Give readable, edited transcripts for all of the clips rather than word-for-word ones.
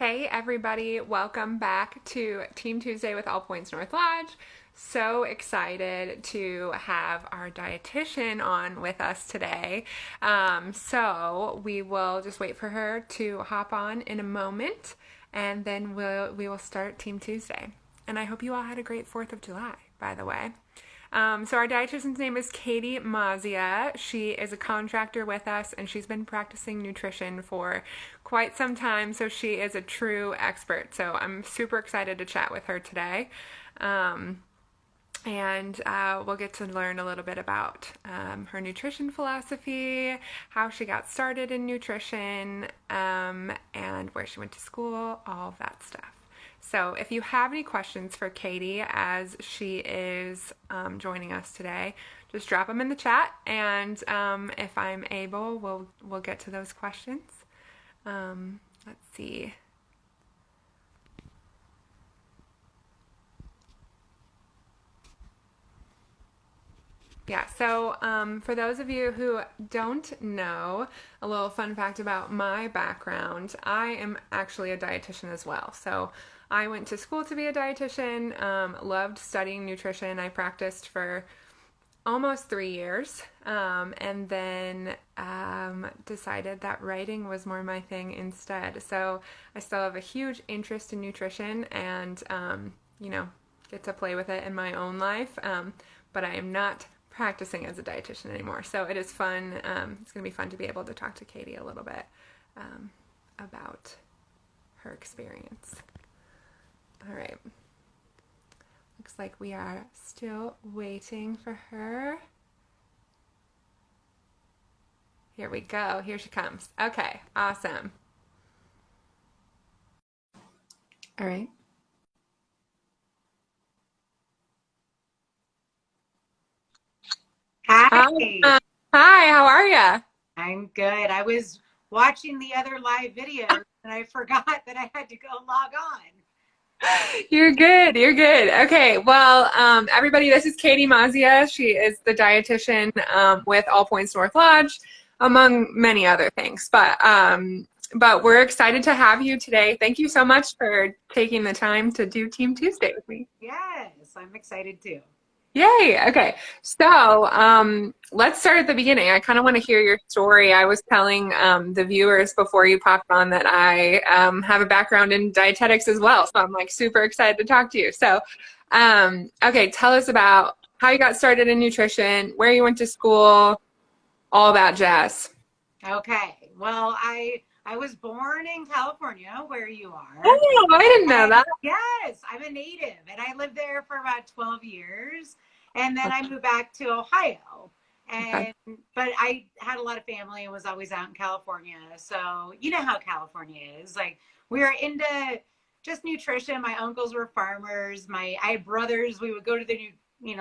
Hey everybody, welcome back to Team Tuesday with All Points North Lodge. So excited to have our dietitian on with us today. So we will just wait for her to hop on in a moment, and then we will start Team Tuesday. And I hope you all had a great 4th of July, by the way. So our dietitian's name is Katie Mazzia. She is a contractor with us, and she's been practicing nutrition for quite some time. So she is a true expert. So I'm super excited to chat with her today. And we'll get to learn a little bit about her nutrition philosophy, how she got started in nutrition, and where she went to school, all of that stuff. So if you have any questions for Katie as she is joining us today, just drop them in the chat, and if I'm able, we'll get to those questions. Let's see. Yeah, so for those of you who don't know, a little fun fact about my background, I am actually a dietitian as well. So I went to school to be a dietitian, loved studying nutrition. I practiced for almost 3 years, and then decided that writing was more my thing instead. So I still have a huge interest in nutrition and, get to play with it in my own life, but I am not practicing as a dietitian anymore. So it is fun. It's going to be fun to be able to talk to Katie a little bit about her experience. All right. Looks like we are still waiting for her. Here we go. Here she comes. Okay, awesome. All right. Hi, Hi, how are you? I'm good. I was watching the other live videos and I forgot that I had to go log on. You're good. You're good. Okay. Well, everybody, this is Katie Mazzia. She is the dietitian with All Points North Lodge, among many other things. But we're excited to have you today. Thank you so much for taking the time to do Team Tuesday with me. Yes, I'm excited too. Yay. Okay. So let's start at the beginning. I kind of want to hear your story. I was telling the viewers before you popped on that I have a background in dietetics as well. So I'm like super excited to talk to you. So, okay, tell us about how you got started in nutrition, where you went to school, all that jazz. Okay. Well, I was born in California where you are. Oh, I didn't know And that. yes, I'm a native and I lived there for about 12 years. And then I moved back to Ohio. Okay. And but I had a lot of family and was always out in California. So you know how California is. Like we were into just nutrition. My uncles were farmers. I had brothers. We would go to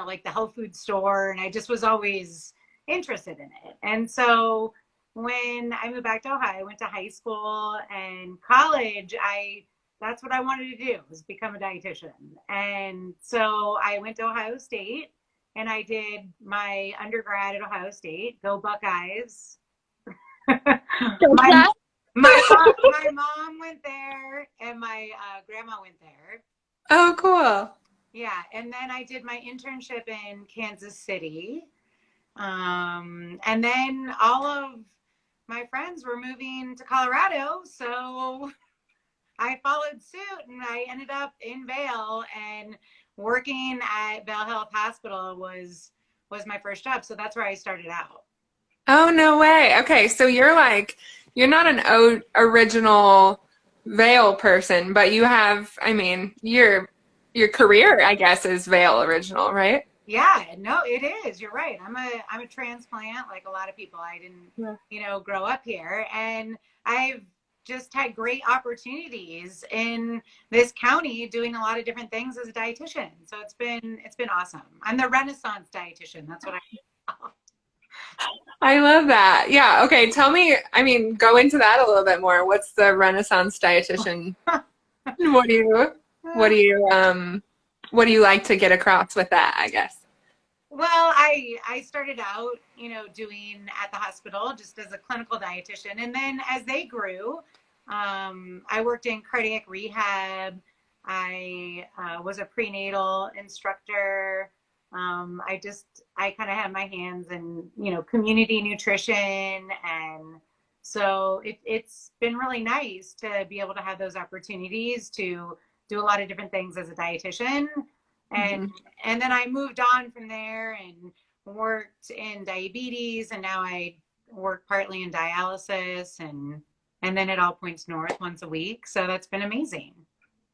like the health food store, and I just was always interested in it. And so when I moved back to Ohio, I went to high school and college. I That's what I wanted to do, was become a dietitian. And so I went to Ohio State and I did my undergrad at Ohio State. Go Buckeyes. my Okay. my mom went there and my grandma went there. Oh, cool. Yeah, and then I did my internship in Kansas City. And then all of my friends were moving to Colorado, so I followed suit and I ended up in Vail, and working at Vail Health Hospital was my first job. So that's where I started out. Oh, no way. Okay, so you're not an original Veil person, but you have, I mean, your career, I guess, is Veil original, right? Yeah, no, it is. You're right. I'm a transplant, like a lot of people. I didn't, Yeah. grow up here, and I've just had great opportunities in this county doing a lot of different things as a dietitian. So it's been awesome. I'm the Renaissance dietitian. That's what I I love that. Yeah. Okay. Tell me, I mean, go into that a little bit more. What's the Renaissance dietitian? What do you, what do you, what do you like to get across with that, I guess? Well, I started out, doing at the hospital just as a clinical dietitian, and then as they grew, I worked in cardiac rehab. I was a prenatal instructor. I kind of had my hands in, community nutrition. And so it's been really nice to be able to have those opportunities to do a lot of different things as a dietitian. And, Mm-hmm. and then I moved on from there and worked in diabetes. And now I work partly in dialysis and then it all points north once a week. So that's been amazing.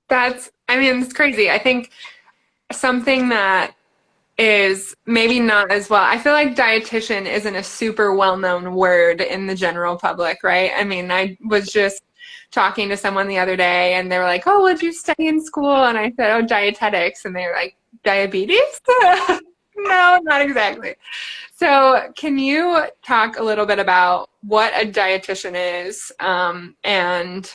I mean, it's crazy. I think something that is maybe not as well. I feel like dietitian isn't a super well-known word in the general public, right? I mean, I was just talking to someone the other day and they were like, "Oh, what'd you study in school?" And I said, "Oh, dietetics." And they were like, "Diabetes?" No, not exactly. So, can you talk a little bit about what a dietitian is? And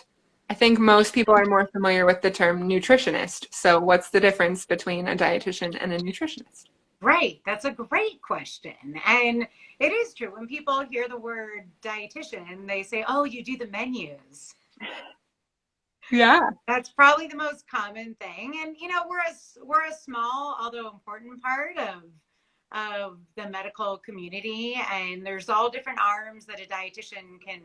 I think most people are more familiar with the term nutritionist. So, what's the difference between a dietitian and a nutritionist? Right. That's a great question. And it is true. When people hear the word dietitian, they say, "Oh, you do the menus." Yeah. That's probably the most common thing. And we're a small, although important part of the medical community. And there's all different arms that a dietitian can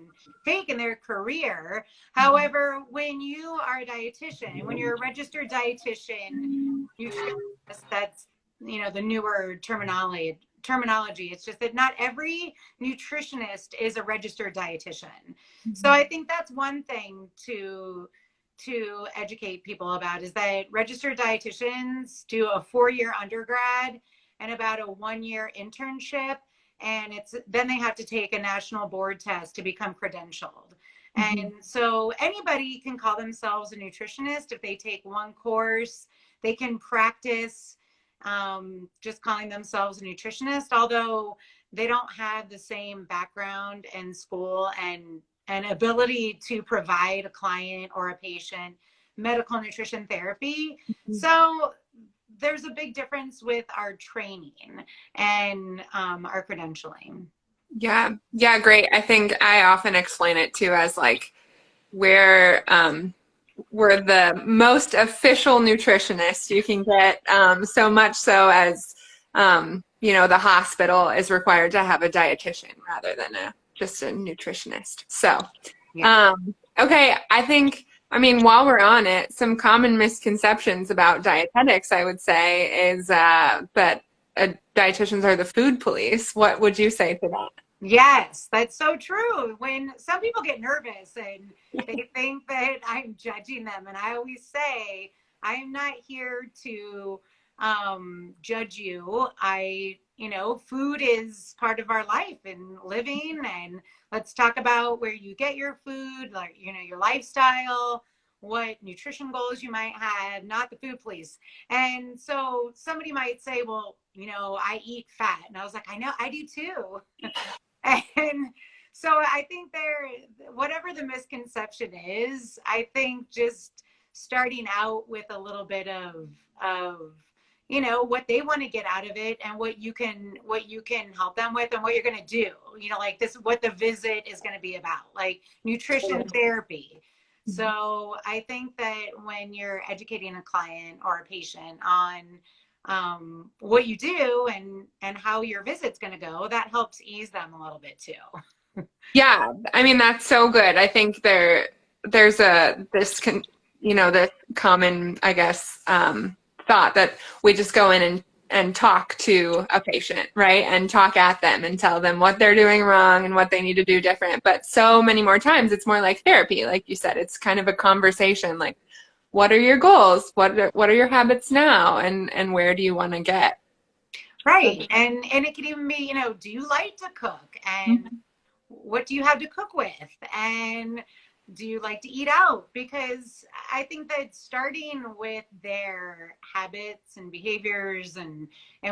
take in their career. However, when you are a dietitian, when you're a registered dietitian, nutritionist, that's the newer terminology. It's just that not every nutritionist is a registered dietitian. So I think that's one thing to educate people about is that registered dietitians do a 4-year undergrad and about a 1-year internship, and then they have to take a national board test to become credentialed. Mm-hmm. And so anybody can call themselves a nutritionist if they take one course. They can practice just calling themselves a nutritionist, although they don't have the same background in school and ability to provide a client or a patient medical nutrition therapy. So there's a big difference with our training and our credentialing. Yeah. Yeah, great. I think I often explain it too as like we're we're the most official nutritionist you can get. So much so as the hospital is required to have a dietitian rather than just a nutritionist. So Yeah. okay, I mean, while we're on it, some common misconceptions about dietetics, I would say, is that dietitians are the food police. What would you say to that? Yes, that's so true. When some people get nervous and they think that I'm judging them, and I always say, I am not here to judge you. Food is part of our life and living, and let's talk about where you get your food, like, your lifestyle, what nutrition goals you might have, not the food police. And so somebody might say, well, I eat fat. And I was like, I know, I do too. And so I think whatever the misconception is, I think just starting out with a little bit of what they want to get out of it and what you can help them with and what you're going to do, like this, what the visit is going to be about, like nutrition therapy. So I think that when you're educating a client or a patient on what you do and how your visit's going to go, that helps ease them a little bit too. Yeah, I mean that's so good. I think there's the common, I guess, thought that we just go in and talk to a patient, right? And talk at them and tell them what they're doing wrong and what they need to do different. But so many more times it's more like therapy, like you said. It's kind of a conversation, like what are your goals? What are your habits now? And where do you want to get? Right. And it can even be, do you like to cook? And what do you have to cook with? And do you like to eat out? Because I think that starting with their habits and behaviors and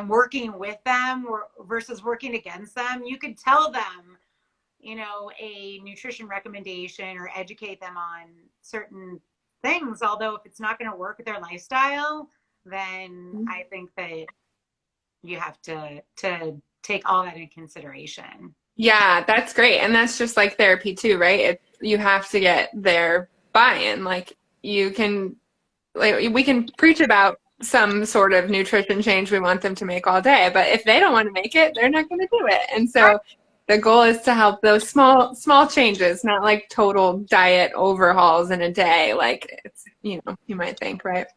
working with them versus working against them, you could tell them, a nutrition recommendation or educate them on certain things. Although if it's not going to work with their lifestyle, then I think that you have to take all that in consideration. Yeah, that's great. And that's just like therapy too, right? You have to get their buy-in. Like you can like we can preach about some sort of nutrition change we want them to make all day, but if they don't want to make it, they're not going to do it. And so the goal is to help those small changes, not like total diet overhauls in a day like it's, you might think, right?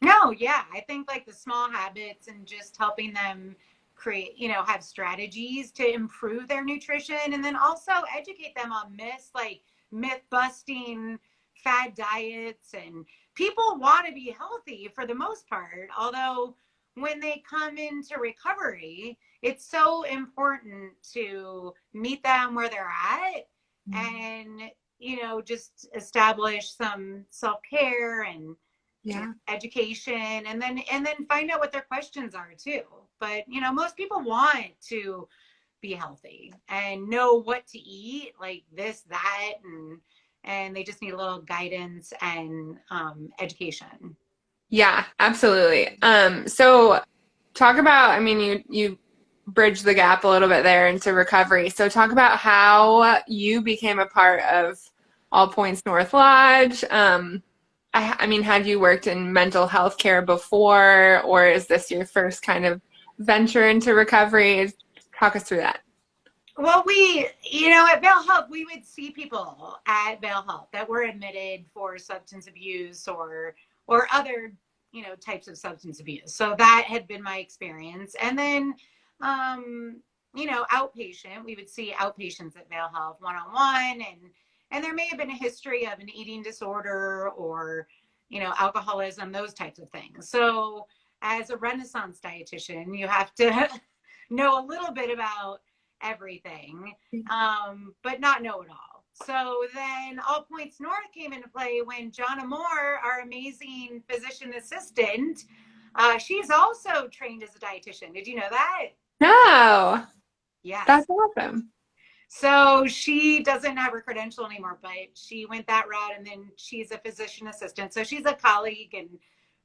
No, yeah. I think like the small habits and just helping them create, have strategies to improve their nutrition and then also educate them on myths like myth busting, fad diets. And people want to be healthy for the most part. Although when they come into recovery, it's so important to meet them where they're at and, just establish some self care and Yeah. education and then find out what their questions are too. But most people want to be healthy and know what to eat, like this, that, and they just need a little guidance and education. Yeah, absolutely. So talk about, I mean, you bridged the gap a little bit there into recovery. So talk about how you became a part of All Points North Lodge. I mean, had you worked in mental health care before, or is this your first kind of venture into recovery? Talk us through that. Well, at Vale Health, we would see people at Vale Health that were admitted for substance abuse or other, types of substance abuse. So that had been my experience. And then, um, outpatient, we would see outpatients at Vale Health one-on-one, and there may have been a history of an eating disorder or, alcoholism, those types of things. So as a Renaissance dietitian, you have to know a little bit about everything, but not know it all. So then All Points North came into play when Jonna Moore, our amazing physician assistant, she's also trained as a dietitian. Did you know that? No, Yes. that's awesome. So she doesn't have her credential anymore, but she went that route and then she's a physician assistant. So she's a colleague and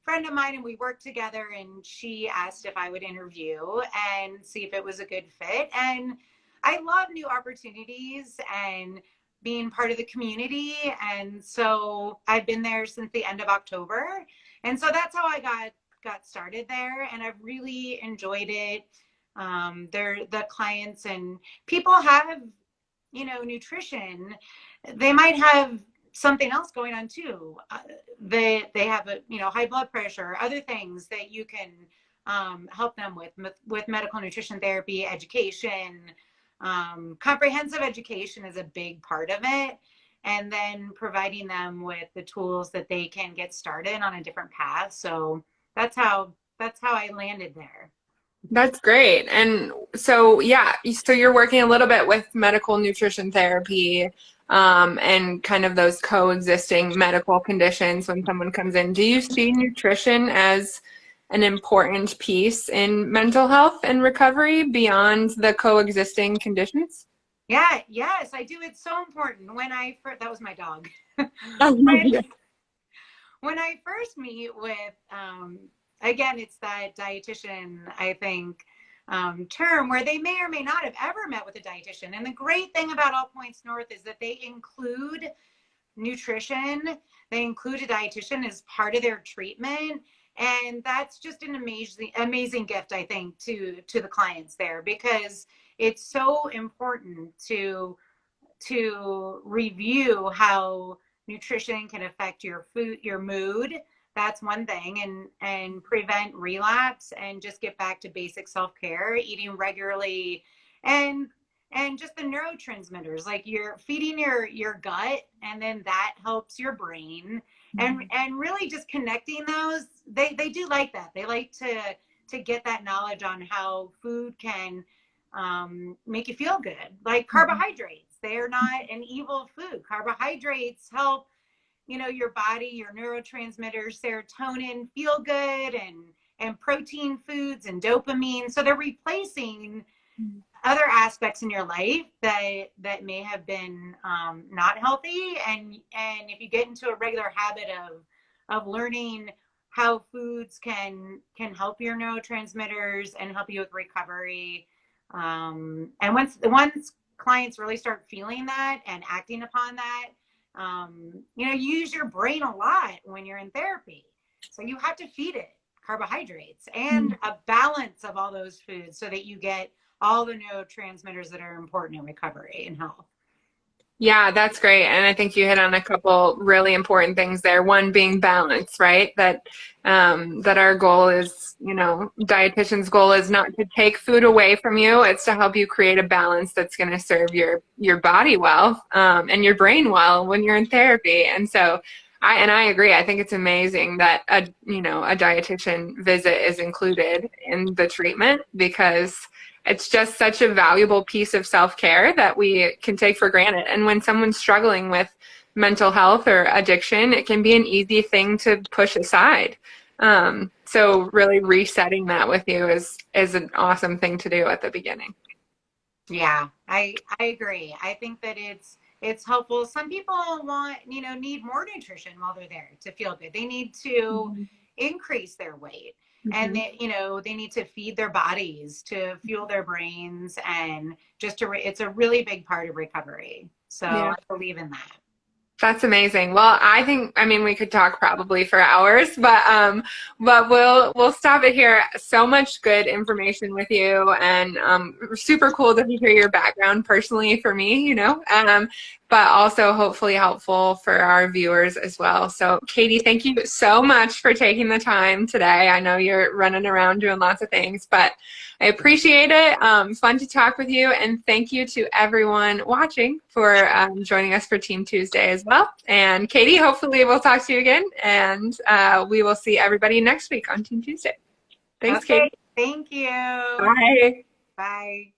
friend of mine and we worked together and she asked if I would interview and see if it was a good fit. And I love new opportunities and being part of the community. And so I've been there since the end of October. And so that's how I got started there and I've really enjoyed it. They're the clients and people have, nutrition. They might have something else going on too. They have a, high blood pressure, other things that you can help them with medical nutrition therapy, education. Comprehensive education is a big part of it. And then providing them with the tools that they can get started on a different path. So that's how I landed there. That's great. And so, yeah, so you're working a little bit with medical nutrition therapy, and kind of those coexisting medical conditions when someone comes in. Do you see nutrition as an important piece in mental health and recovery beyond the coexisting conditions? Yeah, yes, I do. It's so important. That was my dog. Oh, when yeah. when I first meet with, again, it's that dietitian, I think, term where they may or may not have ever met with a dietitian. And the great thing about All Points North is that they include nutrition, they include a dietitian as part of their treatment. And that's just an amazing gift, I think, to the clients there because it's so important to review how nutrition can affect your mood. That's one thing, and prevent relapse and just get back to basic self-care, eating regularly, and just the neurotransmitters, like you're feeding your gut and then that helps your brain, and really just connecting those. They do like that. They like to get that knowledge on how food can make you feel good. Like carbohydrates, they are not an evil food. Carbohydrates help, your body, your neurotransmitters, serotonin, feel good, and protein foods and dopamine. So they're replacing other aspects in your life that may have been not healthy. And if you get into a regular habit of learning how foods can help your neurotransmitters and help you with recovery, and once clients really start feeling that and acting upon that, you know, you use your brain a lot when you're in therapy. So you have to feed it carbohydrates and a balance of all those foods so that you get all the neurotransmitters that are important in recovery and health. Yeah, that's great. And I think you hit on a couple really important things there. One being balance, right? That our goal is, you know, dietitian's goal is not to take food away from you. It's to help you create a balance that's going to serve your body well, and your brain well when you're in therapy. And so I agree. I think it's amazing that a dietitian visit is included in the treatment, because it's just such a valuable piece of self-care that we can take for granted. And when someone's struggling with mental health or addiction, it can be an easy thing to push aside. So really resetting that with you is an awesome thing to do at the beginning. Yeah, I agree. I think that it's helpful. Some people want, you know, need more nutrition while they're there to feel good. They need to increase their weight. And they, you know, they need to feed their bodies to fuel their brains, and just to it's a really big part of recovery. So Yeah. I believe in that. That's amazing. Well, I mean, we could talk probably for hours, but we'll stop it here. So much good information with you, and super cool to hear your background personally for me, you know, but also hopefully helpful for our viewers as well. So, Katie, thank you so much for taking the time today. I know you're running around doing lots of things, but I appreciate it. Fun to talk with you, and thank you to everyone watching for joining us for Team Tuesday as well. And Katie, hopefully we'll talk to you again, and we will see everybody next week on Team Tuesday. Thanks, Okay, Katie. thank you. Bye. Bye.